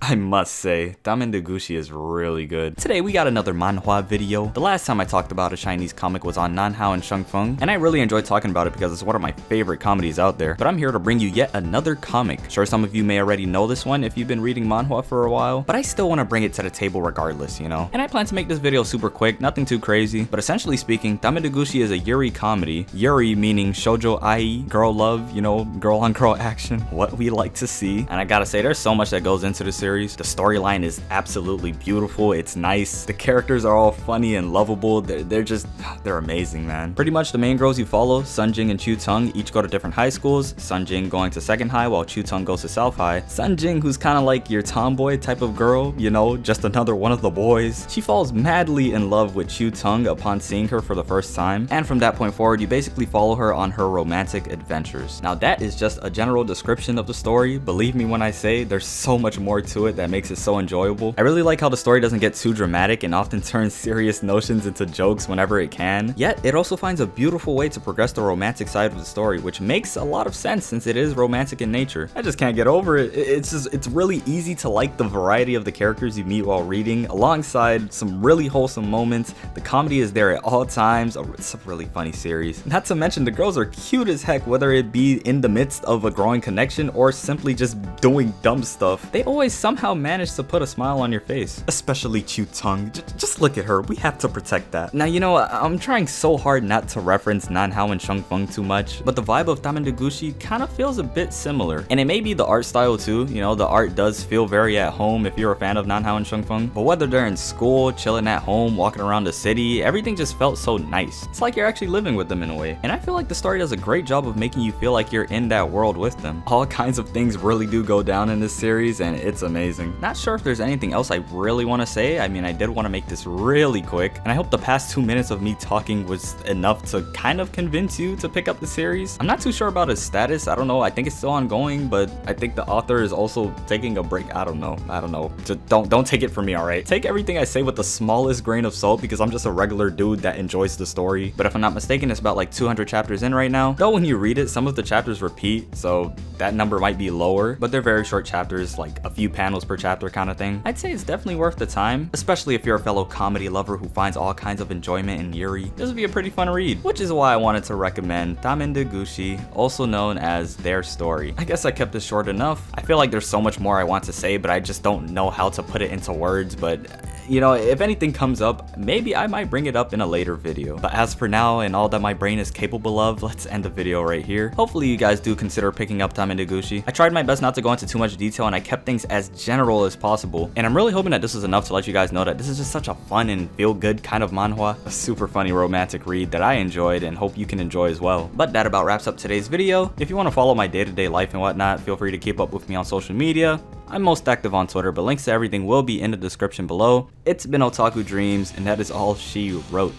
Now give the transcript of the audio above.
I must say, Tamen De Gushi is really good. Today we got another manhwa video. The last time I talked about a Chinese comic was on Nanhao and Shengfeng, and I really enjoyed talking about it because it's one of my favorite comedies out there. But I'm here to bring you yet another comic. Sure, some of you may already know this one if you've been reading manhwa for a while, but I still want to bring it to the table regardless, you know? And I plan to make this video super quick, nothing too crazy, but essentially speaking, Tamen De Gushi is a Yuri comedy. Yuri meaning shoujo ai, girl love, you know, girl on girl action, what we like to see. And I gotta say, there's so much that goes into the series. The storyline is absolutely beautiful, it's nice, the characters are all funny and lovable, they're amazing, man. Pretty much the main girls you follow, Sunjing and Chu-Tung, each go to different high schools, Sunjing going to Second High while Chu-Tung goes to South High. Sunjing, who's kind of like your tomboy type of girl, you know, just another one of the boys. She falls madly in love with Chu-Tung upon seeing her for the first time, and from that point forward, you basically follow her on her romantic adventures. Now that is just a general description of the story. Believe me when I say there's so much more to it that makes it so enjoyable. I really like how the story doesn't get too dramatic and often turns serious notions into jokes whenever it can, yet it also finds a beautiful way to progress the romantic side of the story, which makes a lot of sense since it is romantic in nature. I just can't get over it. It's really easy to like the variety of the characters you meet while reading, alongside some really wholesome moments. The comedy is there at all times. It's a really funny series. Not to mention the girls are cute as heck, whether it be in the midst of a growing connection or simply just doing dumb stuff. They always somehow manage to put a smile on your face, especially Chu-Tung. Just look at her, we have to protect that. Now, you know, I'm trying so hard not to reference Nanhao and Shengfeng too much, but the vibe of Tamen De Gushi kind of feels a bit similar, and it may be the art style too. You know, the art does feel very at home if you're a fan of Nanhao and Shengfeng, but whether they're in school, chilling at home, walking around the city, everything just felt so nice. It's like you're actually living with them in a way, and I feel like the story does a great job of making you feel like you're in that world with them. All kinds of things really do go down in this series, and it's amazing. Not sure if there's anything else I really want to say. I mean, I did want to make this really quick, and I hope the past 2 minutes of me talking was enough to kind of convince you to pick up the series. I'm not too sure about its status. I don't know. I think it's still ongoing, but I think the author is also taking a break. I don't know. Just don't take it from me, all right? Take everything I say with the smallest grain of salt because I'm just a regular dude that enjoys the story. But if I'm not mistaken, it's about like 200 chapters in right now. Though when you read it, some of the chapters repeat, so that number might be lower, but they're very short chapters, like a few panels per chapter kind of thing. I'd say it's definitely worth the time, especially if you're a fellow comedy lover who finds all kinds of enjoyment in Yuri. This would be a pretty fun read, which is why I wanted to recommend Tamen De Gushi, also known as Their Story. I guess I kept this short enough. I feel like there's so much more I want to say, but I just don't know how to put it into words, but you know, if anything comes up, maybe I might bring it up in a later video. But as for now, and all that my brain is capable of, let's end the video right here. Hopefully you guys do consider picking up Tamen De Gushi. I tried my best not to go into too much detail, and I kept things as general as possible. And I'm really hoping that this was enough to let you guys know that this is just such a fun and feel-good kind of manhwa. A super funny romantic read that I enjoyed and hope you can enjoy as well. But that about wraps up today's video. If you want to follow my day-to-day life and whatnot, feel free to keep up with me on social media. I'm most active on Twitter, but links to everything will be in the description below. It's been Otaku Dreams, and that is all she wrote.